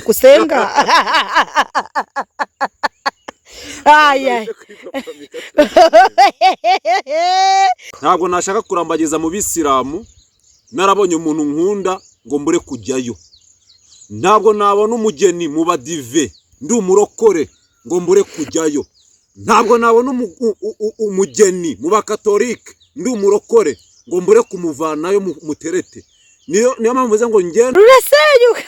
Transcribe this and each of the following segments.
usenga. Aya. Ntabwo nashaka kurambagiza mu bisilamu narabonye umuntu nkunda ngo mbure kujyayo. Ntabwo nabona umugeni mu badive ndi umurokore ngo mbure kujyayo. Ntabwo nabona umugeni mu bakatolike ndi umurokore ngo mbure kumuvanayo muterete. Niyo mpamvu mvuze ngo ngende rurasenyuka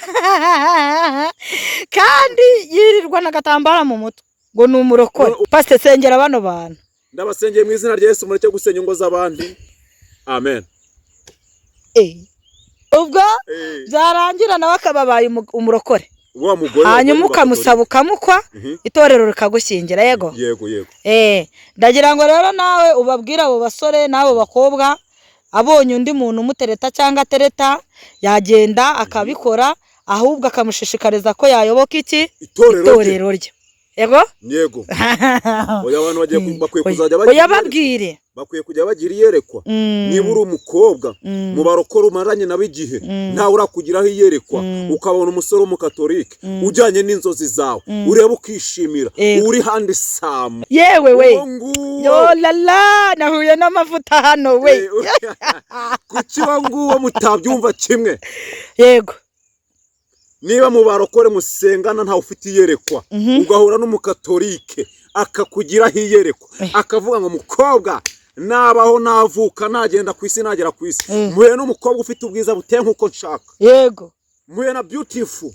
kandi yirirwa nagatambara mu mutwe ngo ni umurokore. Pastor sengera bano bantu. Ndabasengeye mu izina rya Yesu mureke gusenya ingo z'abandi. Amen. Ubwo byarangira nawe akababaye umurokore. Wa mugore hanyuma ukamusaba ukamukwa itorero rikagushyingira. Yego ndagira ngo rero nawe ubabwira abo basore n'abo bakobwa abonye undi muntu umutereta cyangwa atereta yagenda akabikora ahubwo akamushishikariza ko yayoboka iki itorero rye. Yego oya abantu bagiye bakwiye kuzajya bayababwire bakwiye kujya bagira iyerekwa. Niba uri umukobwa mu barokora umaranye nawe igihe ntawe urakugiraho iyerekwa ukabona umusore w'umukatolike ujyanye n'inzozi zawe ureba ukishimira uri handi samu. Yewe we yo lala nahuye n'amavuta hano we kuki wanguwo mutabyumva kimwe. Yego niba mu barokore musengana ntawe ufite iyerekwa ugahura n'umukatolike akakugiraho iyerekwa akavuga ngo mukobwa nabaho navuka nagenda ku isi nagera ku isi muhe n'umukobwa ufite ubwiza buteye nkuko nshaka. Yego muhe na beautiful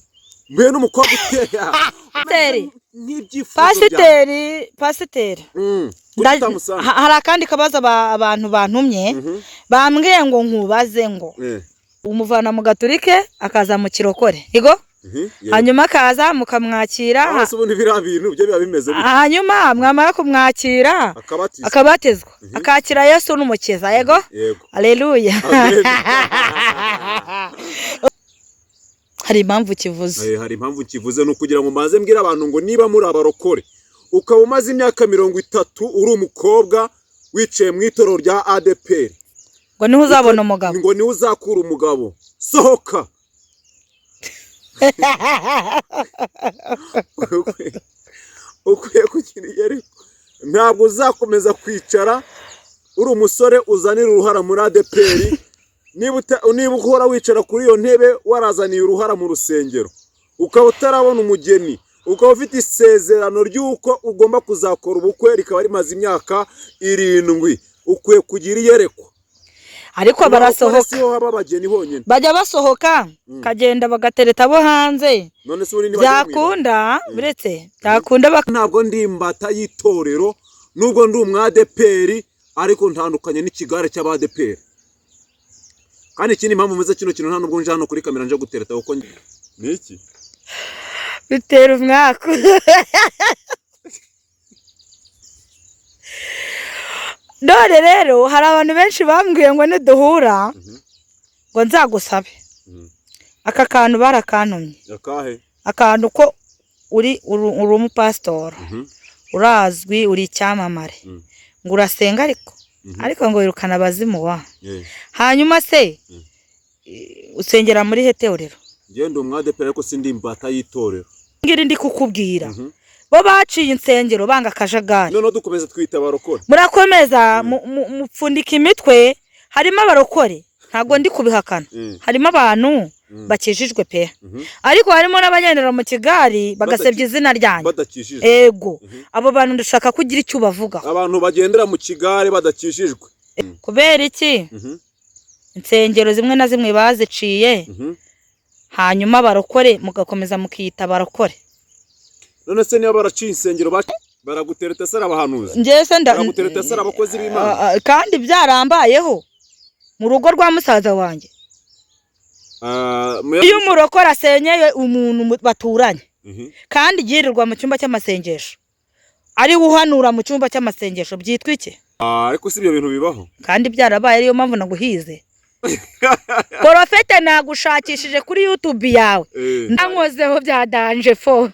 muhe n'umukobwa uteye pasiteri hari akandi kabazo abantu bantumye bambwiye ngo nkubaze ngo umuvana mu gaturike akaza mu kirokore. Yego hanyuma akaza mukamwakira hanyuma mwamara kumwakira akabatizwa akakira Yesu n'umukiza. Yego haleluya. Hari impamvu kivuze no kugira ngo maze mbwira abantu ngo niba muri abarokore ukaba umaze imyaka 30 uri umukobwa wicaye mu itorero rya ADPR ngo niho uzabona umugabo ngo niho uzakura umugabo sohoka. Ukwiye kugira iyerekwa. Ntabwo uzakomeza kwicara uri umusore uzanira uruhara muri ADPR niba uhora wicara kuri iyo ntebe warazaniye uruhara mu rusengero ukaba utarabona umugeni ukaba ufite isezerano ry'uko ugomba kuzakora ubukwe rikaba rimaze imyaka 7 ukwiye kugira iyerekwa. Ariko barasohoka bajya basohoka kagenda bagatereta bo hanze byakunda biretse byakunda. Ntabwo ndi imbata y'itorero nubwo ndi umwadeperi ariko ntandukanye n'ikigare cy'abadeperi. Kandi ikindi impamvu meze kino kintu nta nubwo nje hano kuri kamera nje gutereta uko niki bitera umwaka. None rero hari abantu benshi bambwiye ngo niduhura ngo nzagusabe aka kantu barakantumye. Akantu ko uri umupastor urazwi uri icyamamare ngo urasenga ariko ngo wirukana abazimu wa hanyuma se usengera muri hetorero. Ngende umwadepera ariko sindi imbata y'itorero. Ngiri ndi kukubwira bo baciye insengero banga kajagari. None dukomeza twita abarokore murakomeza mupfundika imitwe. Harimo abarokore ntago ndi kubihakana harimo abantu bakijijwe pe ariko harimo n'abagendera mu kigari bagasebya izina ryanjye badakijijwe. Ego abo bantu ndashaka kugira icyo bavuga. Abantu bagendera mu kigari badakijijwe kubera iki insengero zimwe na zimwe baziciye hanyuma abarokore mugakomeza mukiyita abarokore. None se niba baraciye insengero baragutereta sara abahanuzi njese baragutereta sara abakozi b'Imana kandi byarambayeho mu rugo rwa musaza wanjye. Iyo umurokora asenyeye umuntu baturanye kandi girirwa mu cyumba cy'amasengesho ari uhanura mu cyumba cy'amasengesho byitwa iki? Ariko si ibyo bintu bibaho kandi byarabaye ariyo mpamvu naguhize. Profete nagushakishije kuri YouTube yawe nankozeho bya danje fo.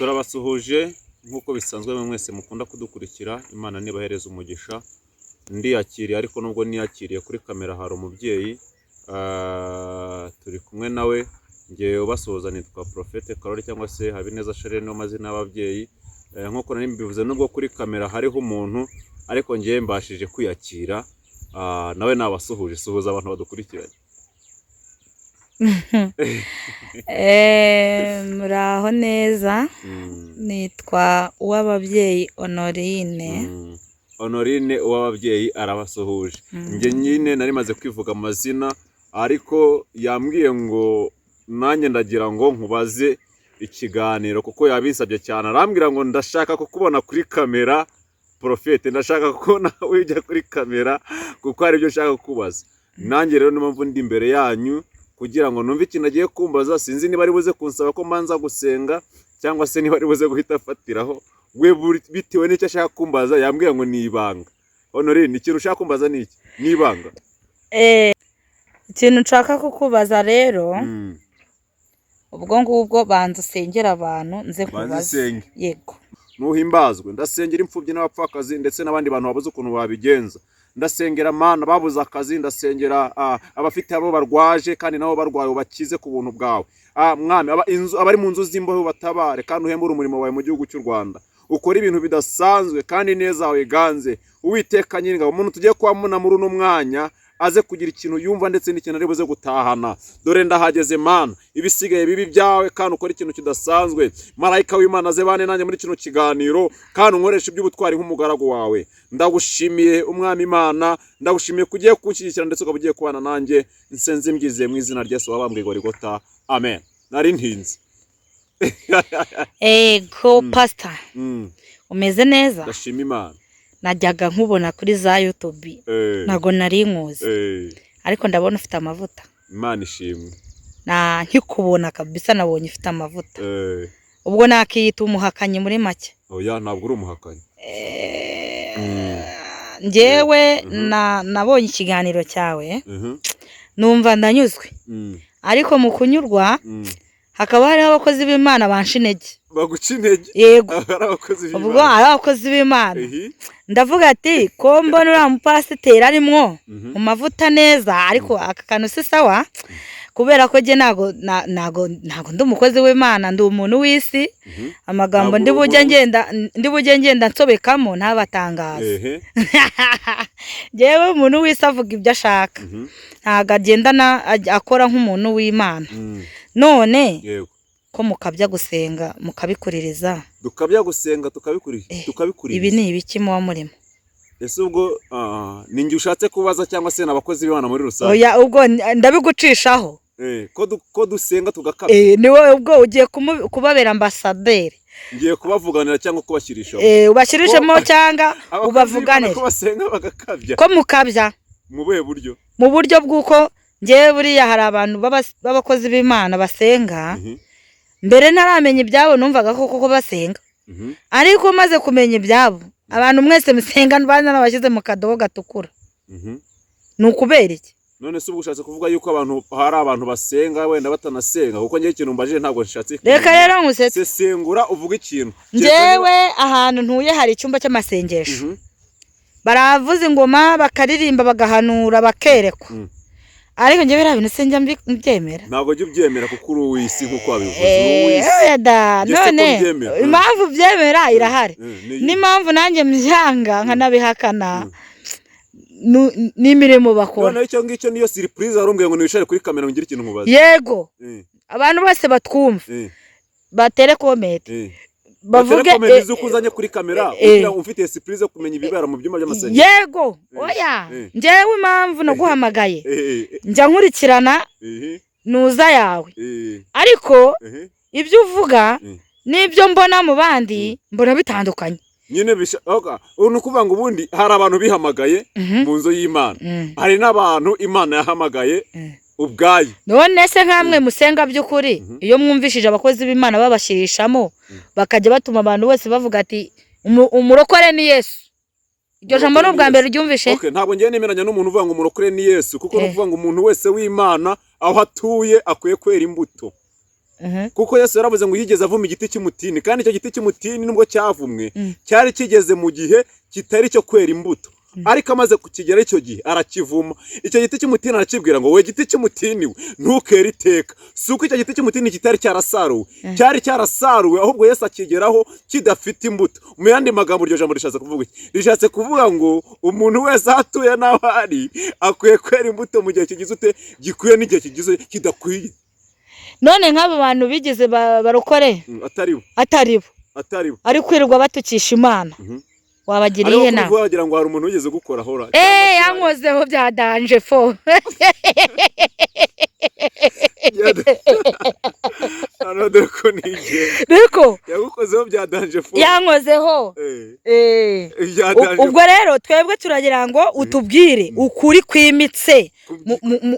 turabasuhuje nk'uko bisanzwe mwese mukunda kudukurikira. Imana nibahereza umugisha. Ndiyakiriye ariko nubwo niyakiriye kuri kamera hari umubyeyi turi kumwe nawe. Ngiye ubasuhuza nitwa Prophete Karoli cyangwa se Habineza Charles no mazina y'ababyeyi. Nk'uko nari mbivuze nubwo kuri kamera hariho umuntu ariko ngiye mbashije kwiyakira. Nawe nabasuhuje, suhuza abantu badukurikiranye. Muraho neza. Nitwa Uwababyeyi Honorine. Honorine Uwababyeyi arabasuhuje. Nge nyine nari maze kwivuga amazina ariko yambwiye ngo nanjye ndagira ngo nkubaze ikiganiro kuko yabisabye cyane. Arambwira ngo ndashaka kukubona kuri kamera Prophete, ndashaka ko nawe ujya kuri kamera kuko hari ibyo nshaka kukubaza. Nanjye rero nimpamvu ndi imbere yanyu kugira ngo numve ikintu agiye kumbaza. Sinzi niba ari buze kunsaba ko mbanza gusenga cyangwa se niba ari buze guhita afatiraho. We bitewe n'icyo ashaka kumbaza yambwiye ngo ni ibanga. Honorine, ikintu ushaka kumbaza ni iki? Ni ibanga? Ikintu nshaka kukubaza rero ubwo ngubwo banza usengera abantu nze kubaza. Yego. Nuhimbazwe. Ndasengera imfubyi n'abapfakazi ndetse n'abandi bantu babuze ukuntu babigenza. Ndasengera Mana babuze akazi, ndasengera abafite abo barwaje kandi nabo barwaye bakize ku buntu bwawe. Mwami abari mu nzu z'imbohe batabare kandi uhembure umurimo wawe mu gihugu cy'u Rwanda. Ukora ibintu bidasanzwe kandi neza wawe ganze. Uwiteka Nyiringabo, umuntu tugiye kwamuna muri uno mwanya aze kugira ikintu yumva ndetse n'ikintu ari buze gutahana. Dore ndahageze Mana, ibisigaye bibi byawe kandi ukora ikintu kidasanzwe. Marayika w'Imana aze bane nanjye muri kino kiganiro kandi unkoresha iby'ubutwari nk'umugaragu wawe. Ndagushimiye Umwami Imana, ndagushimiye kugiye kunshyigikira ndetse ukabugiye kubana nanjye. Nsenze mbyize mu izina rya Yesu wabambwe Golgotha. Amen. Nari ntinze. Ego pastor. Umeze neza? Ndashima Imana. Najyaga nkubona kuri za YouTube. Nago nari nkuzi. Ariko ndabona ufite amavuta. Imana ishimwe. Nkikubona kabisa nabonye ufite amavuta. Ubwo nakiyita umuhakanyi muri make. Oya, ntabwo uri umuhakanyi. Njyewe nabonye ikiganiro cyawe. Numva ndanyuzwe. Ariko mu kunyurwa hakaba hari abakozi b'Imana banshinege. Baguca intege? Yego. Ubwo ari abakozi b'Imana. Ndavuga ati ko mbona uriya mupasiteri arimo mu mavuta neza ariko aka kantu si sawa kubera ko je nago ndi umukozi w'Imana, ndi umuntu w'isi. Amagambo ndi bujye ngenda nsobekamo ntabatangaza. Jewe umuntu w'isi avuga ibyo ashaka. Ntago agendana akora nk'umuntu w'Imana. None ko mukabya gusenga mukabikuririza. Dukabya gusenga tukabikuririza. Ibi ni ibiki muba murimo? Ese ubwo ninjye ushatse kubaza cyangwa se n'abakozi b'Imana muri rusange? Oya, ubwo ndabigucishaho. Ko dusenga tugakabya. Ni wowe ubwo ugiye kubabera ambasaderi. Ngiye kubavuganira cyangwa kubashyirisha. Ubashirishemo cyangwa ubavuganira. Ko basenga bagakabya. Ko mukabya. Mu buhe buryo? Mu buryo bw'uko ngewe buriya hari abantu b'abakozi b'Imana basenga. Mbere ntaramenya ibyabo numvaga koko basenga. Ariko maze kumenya ibyabo abantu mwese musenga bana nabashyize mu kadobo gatukura. Ni ukubera iki? None se ubwo ushatse kuvuga yuko hari abantu basenga wenda batanasenga kuko ngiye ikintu mbajije ntabwo nshatse. Reka rero nkusetse. Sesengura uvuga ikintu. Ngewe ahantu ntuye hari icyumba cy'amasengesho. Baravuza ingoma bakaririmba bagahanura bakerekwa. Ariko ngewe bira bintu senjya mbyemera. Ntabwo jye ubyemera kuko uri uw'isi nkuko wabivuze. None impamvu byemera irahari. N'impamvu nanjye mbyanga nkanabihakana. N'imirimo bakora. None icyo ngicyo niyo surprise arumbwiye ngo nishare kuri kamera ngira ikintu nkubaza. Yego. Abantu bose batwumva. Batere comment. Bavuge komedi zukuzanye kuri kamera ugira ufite surprise kumenya ibibera mu byuma by'amasengesho. Yego. Oya. Njewe impamvu naguhamagaye. Njya nkurikirana nuza yawe. Ariko ibyo uvuga nibyo mbona mu bandi mbona bitandukanye. Nyine nukuvuga ngo ubundi hari abantu bihamagaye mu nzu y'Imana. Hari n'abantu Imana yahamagaye ubwayi. None se nkamwe musenga by'ukuri iyo mwumvishije abakozi b'Imana babashirishamo bakajya batuma abantu bose bavuga ati umurokore ni Yesu. Iryo jambo no bwa mbere ryumvishe. Okay, ntabwo ngiye nemeranya n'umuntu uvuga ngo umurokore ni Yesu kuko no kuvuga ngo umuntu wese w'Imana aho atuye akwiye kwera imbuto. kuko Yesu yaravuze ngo yigeze avuma igiti cy'umutini, kandi icyo giti cy'umutini nubwo cyavumwe cyari kigeze mu gihe kitari cyo kwera imbuto, ariko amaze kukigera icyo gihe arakivuma. Icyo giti cy'umutini arakibwira ngo we giti cy'umutini we ntukere iteka. Si uko icyo giti cy'umutini kitari cyarasaruwe, cyari cyarasaruwe, ahubwo Yesu akigeraho kidafite imbuto. Mu yandi magambo iryo jambo rishatse kuvuga iki? Rishatse kuvuga ngo umuntu wese atuye naho ari akwiye kwera imbuto mu gihe kigize ute gikwiye n'igihe kigize kidakwiye. None nk'abo bantu bigize barokore ataribo ari kwirirwa batukisha Imana, wabagiriye na ariko wagira ngo hari umuntu wigeze gukora hora yankozeho bya danje fo anodeko nije riko yagukozeho bya danje fo yankozeho ubwo rero twebwe turagira ngo utubwire ukuri kwimitse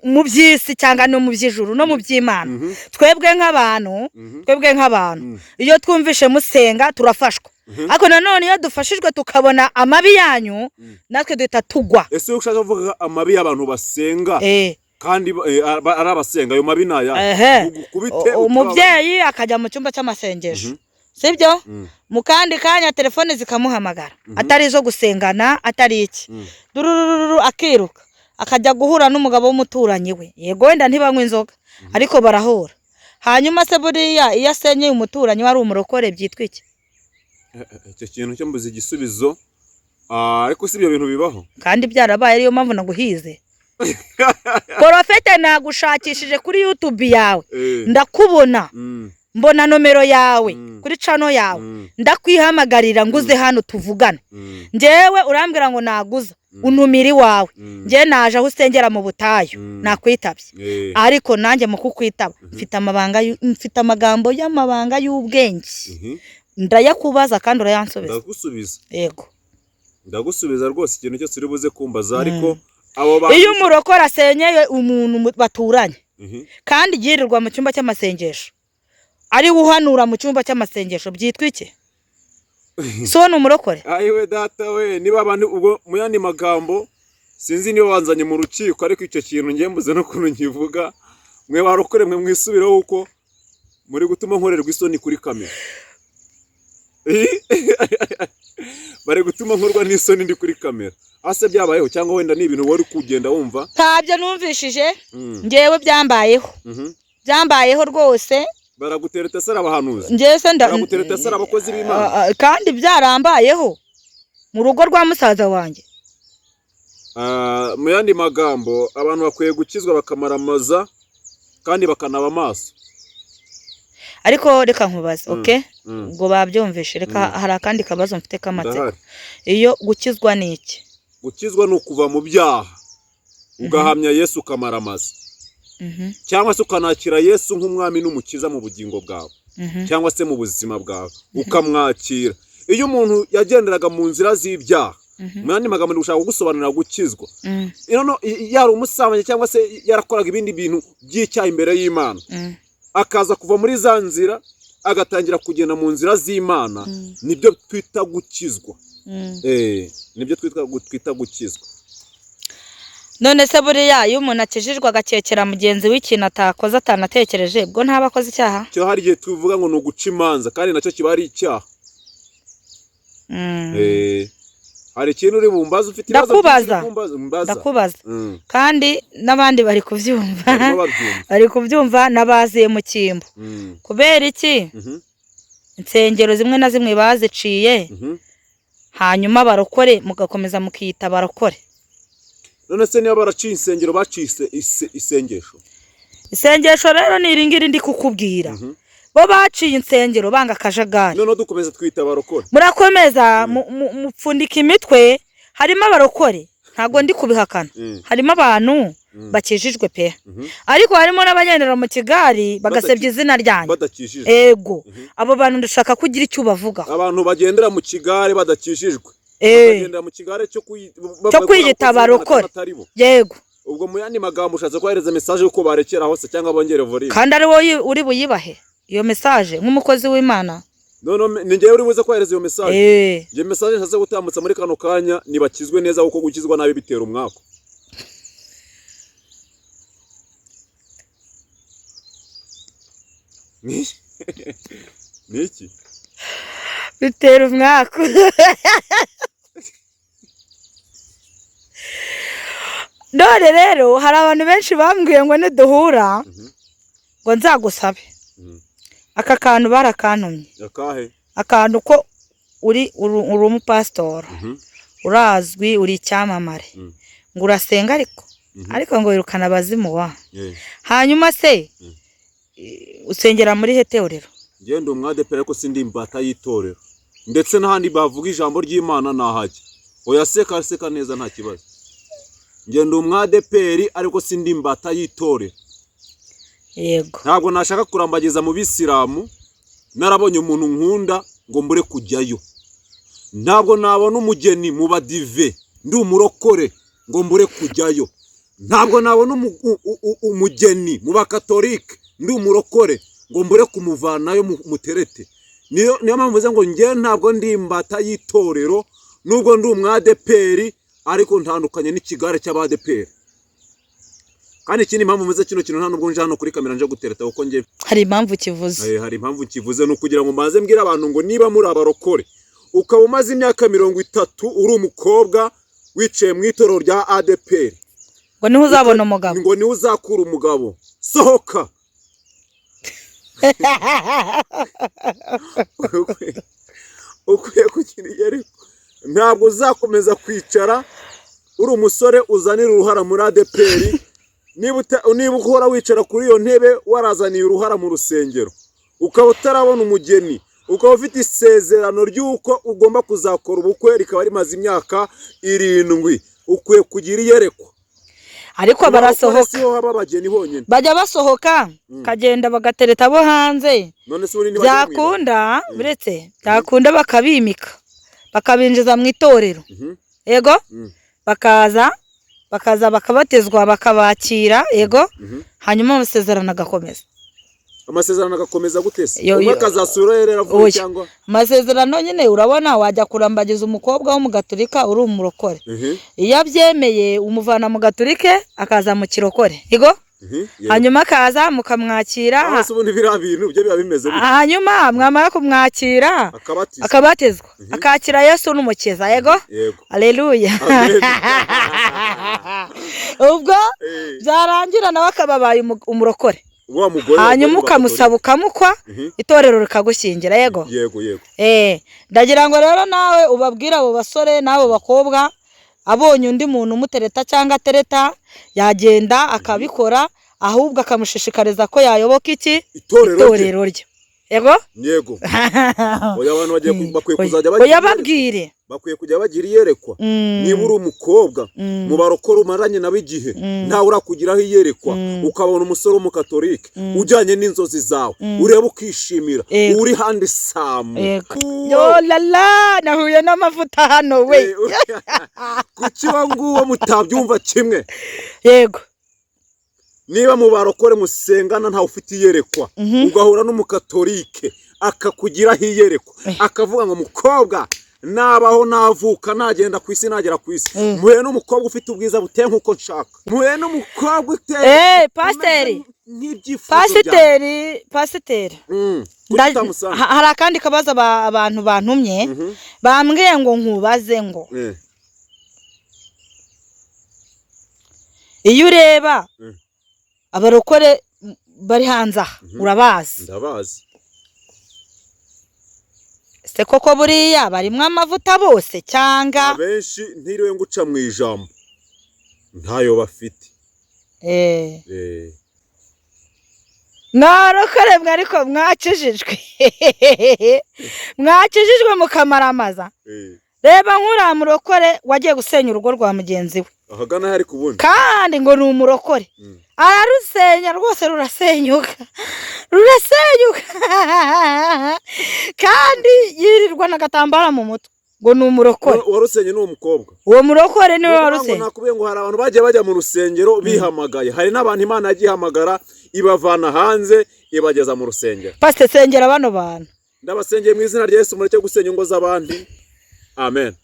mu by'isi cyangwa no mu by'ijuru no mu by'Imana. Twebwe nk'abantu iyo twumvishe musenga turafashwa, ariko nanone iyo dufashijwe tukabona amabi yanyu natwe duhita tugwa. Ese ushaka kuvuga amabi y'abantu basenga kandi ari abasenga, ayo mabi naya umubyeyi akajya mu cyumba cy'amasengesho, sibyo? Mu kandi kanya telefone zikamuhamagara, atari zo gusengana, atari iki, durururu akiruka akajya guhura n'umugabo w'umuturanyi we. Yego wenda ntibanywa inzoga ariko barahura, hanyuma se buriya iyo asenyeye umuturanyi wari umurokore byitwa iki? Icyo kintu cyo mbuze igisubizo, ariko si ibyo bintu bibaho kandi byarabaye, ariyo mpamvu naguhize. Porofete nagushakishije kuri YouTube yawe ndakubona, mbona nomero yawe kuri channel yawe, ndakwihamagarira nguze hano tuvugana. Njewe urambwira ngo naguza untumiri wawe, nje naje aho usengera mu butayu nakwitabye, ariko nanjye mu kukwitaba mfite amagambo y'amabanga y'ubwenge, ndayakubaza kandi urayansubiza. Ndagusubiza. Yego ndagusubiza rwose ikintu cyose uri buze kumbaza, ariko iyo umurokora asenyeye umuntu baturanye kandi yirirwa mu cyumba cy'amasengesho, ari uhanura mu cyumba cy'amasengesho byitwa iki? So ni umurokore? Ayiwe data we, niba abantu ubwo mu yandi magambo sinzi niba wanzanye mu rukiko, ariko icyo kintu ngiye mbuze no kuntu nkivuga. Mwe barokore mwe mwisubireho uko muri gutuma nkorerwa isoni kuri kamera. Bari gutuma nkorwa n'isoni ndi kuri kamera. Ase byabayeho cyangwa wenda ni ibintu wari kugenda wumva? Ntabyo numvishije ngewe byambayeho. Byambayeho rwose. Baragutereta sara abahanuzi. Njese baragutereta sara abakozi b'Imana. Kandi byarambayeho mu rugo rwa musaza wanjye. Mu yandi magambo abantu bakwiye gukizwa bakamaramaza kandi bakanaba amaso. Ariko reka nkubaza, okay? Ubwo babyumvishe, reka hari akandi kabazo mfite kamatsiko. Iyo gukizwa ni iki? Gukizwa no kuva mu byaha ugahamya Yesu kamaramaza, cyangwa se ukanakira Yesu nk'umwami n'umukiza mu bugingo bwawe, cyangwa se mu buzima bwawe ukamwakira. Iyo umuntu yagenderaga mu nzira z'ibyaha, mwandi magambo ndigushaka kugusobanurira gukizwa, yari umusamanye cyangwa se yarakoraga ibindi bintu by'icyaha imbere y'Imana, akaza kuva muri za nzira agatangira kugenda mu nzira z'Imana, nibyo twita gukizwa. Nibyo twita gukizwa. None se buriya iyo umuntu akijijwe agakekera mugenzi w'ikintu atakoze atanatekereje, ubwo ntaba akoze icyaha? Cyo hari igihe tuvuga ngo no guca imanza, kandi nacyo kiba ari icyaha. Hari ikintu uri bumbaza ufite ibibazo ndakubaza kandi n'abandi bari kuvyumva bari kuvyumva nabaziye mu kimbo. Kubera iki insengero zimwe na zimwe baziciye hanyuma barokore mugakomeza mukiyita barokore? None se niba baraciye insengero bacise isengesho? Isengesho rero ni iringiri ndi kukubwira. Bo baciye insengero banga kajagari. None dukomeza twita barokore. Murakomeza mupfundika imitwe, harimo abarokore ntago ndi kubihakana. Harimo abantu bakijijwe pe. Ariko harimo n'abagendera mu kigari bagasebya izina ryanjye. Badakijijwe. Ego. Abo bantu ndashaka kugira icyo bavuga. Abantu bagendera mu kigari badakijijwe. Bagendera mu kigari cyo kwiyita barokore. Yego. Ubwo mu yandi magambo ushatse kohereza message uko barekera hose cyangwa bongere volume. Kandi ari wowe uri buyibahe iyo message nk'umukozi w'Imana? None ninjye uri buze kohereza iyo message. Je message nshatse gutambutsa muri kano kanya nibakizwe neza uko gukizwa nabi bitera umwako. Niki? Bitera umwaka. None rero hari abantu benshi bambwiye ngo niduhura ngo nzagusabe. Aka kantu barakantumye. Akahe? Akantu ko uri umupasitori. Urazwi uri icyamamare. Ngo urasenga ariko ngo wirukana abazimu wa. Hanyuma se usengera muri he torero? Ngende umwadeperi ariko sindi imbata y'itorero. Ndetse n'ahandi bavuga ijambo ry'Imana nahajye. Oya seka neza nta kibazo. Ngende umwadeperi ariko sindi imbata y'itorero. Yego. Ntabwo nashaka kurambagiza mu bisilamu narabonye umuntu nkunda ngo mbure kujyayo. Ntabwo nabona umugeni mu badive ndi umurokore ngo mbure kujyayo. Ntabwo nabona umugeni mu bakatolike ndi umurokore ngo mbure kumuvanayo muterete. Niyo mpamvu mvuze ngo nge ntabwo ndi imbata y'itorero nubwo ndi umwadeperi ariko ntandukanye n'ikigare cy'abadeperi. Kandi ikindi impamvu mvuze kino kintu nta nubwo nje hano kuri kamera nje gutereta kuko nge hari impamvu kivuze. Hari impamvu kivuze no kugira ngo maze mbwira abantu ngo niba muri abarokore ukaba umaze imyaka 30 uri umukobwa wicaye mu itorero rya ADPR ngo niho uzabona umugabo. Ngo niho uzakura umugabo. Sohoka. Ukwiye kugira iyereko. Ntabwo uzakomeza kwicara uri umusore uzanira uruhara muri ADPR. Niba uhora wicara kuri iyo ntebe warazaniye uruhara mu rusengero ukaba utarabona umugeni ukaba ufite isezerano ry'uko ugomba kuzakora ubukwe rikaba rimaze imyaka 7 ukwiye kugira iyerekwa. Ariko barasohoka siho haba abageni honyine bajya basohoka kagenda bagatereta bo hanze. None se uri ni byakunda biretse byakunda bakabimika bakabinjiza mu itorero. Yego bakaza bakabatezwa bakabakira. Yego hanyuma amasezerano agakomeza. Amasezerano agakomeza gutese umwe akazasura rero avuye cyangwa amasezerano nyine urabona wajya kurambagiza umukobwa wo mu gatolika uri umurokore. Iyo abyemeye umuvana mu gatolike akaza mu kirokore. Yego hanyuma akaza mukamwakira. Hasi ubundi bira bintu byo biba bimeze gute? Hanyuma mwamara kumwakira akabatizwa akakira Yesu n'umukiza. Yego haleluya. Ubwo byarangira nawe akababaye umurokore. Hanyuma ukamusaba ukamukwa itorero rikagushyingira. Yego ndagira ngo rero nawe ubabwira abo basore n'abo bakobwa abonye undi muntu umutereta cyangwa atereta yagenda akabikora ahubwo akamushishikariza ko yayoboka iki itorero rye. Yego oya abantu bagiye bakwiye kuzajya babwire bakwiye kujya bagira iyerekwa. Niba uri umukobwa mu barokora umaranye nawe igihe ntawe urakugiraho iyerekwa ukabona umusore w'umukatolike ujyanye n'inzozi zawe ureba ukishimira uri handi samu. Yo lala nahuye n'amavuta hano we. Kuki wanguwo mutabyumva kimwe? Yego niba mu barokore musengana ntawe ufite iyerekwa ugahura n'umukatolike akakugiraho iyerekwa akavuga ngo mukobwa nabaho navuka nagenda ku isi nagera ku isi muhe n'umukobwa ufite ubwiza buteye nkuko nshaka muhe n'umukobwa uteye pasiteri hari akandi kabazo abantu bantumye bambwiye ngo nkubaze ngo iyo ureba abarokore bari hanze aha urabazi? Ndabazi. Se koko buriya barimwe amavuta bose cyangwa abenshi ntiriwe nguca mu ijambo ntayo bafite? Narokore mwe ariko mwakijijwe mwakijijwe mukamaramaza. Reba nk'uramurokore wagiye gusenya urugo rwa mugenzi we ahagana hari kubona kandi ngo ni umurokore ararusenya rwose rurasenyuka kandi yirirwa n'agatambara mu mutwe ngo ni umurokore. Warusenye n'uwo mukobwa? Uwo murokore niwe warusenye. Nakubwiye ngo hari abantu bagiye bajya mu rusengero bihamagaye. Hari n'abantu Imana yagiye ihamagara ibavana hanze ibageza mu rusengero. Pastor sengera bano bantu. Ndabasengeye mu izina rya Yesu mureke gusenya ingo z'abandi. Amen.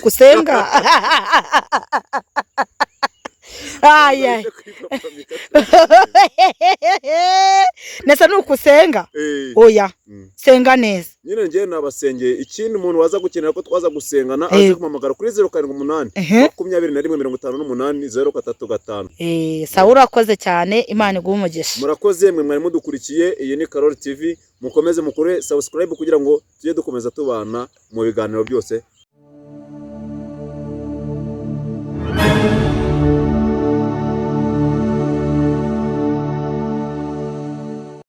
Kusenga aya nese nuko usenga oya senga neza nyine ngiye nabasengeye ikindi umuntu waza gukenera ko twaza gusengana aze kumamagara kuri 078 21 sawa urakoze cyane Imana iguhe umugisha murakoze mwe mwari mudukurikiye iyi ni Karoli TV mukomeze mukore subscribe kugira ngo tujye dukomeza tubana mu biganiro byose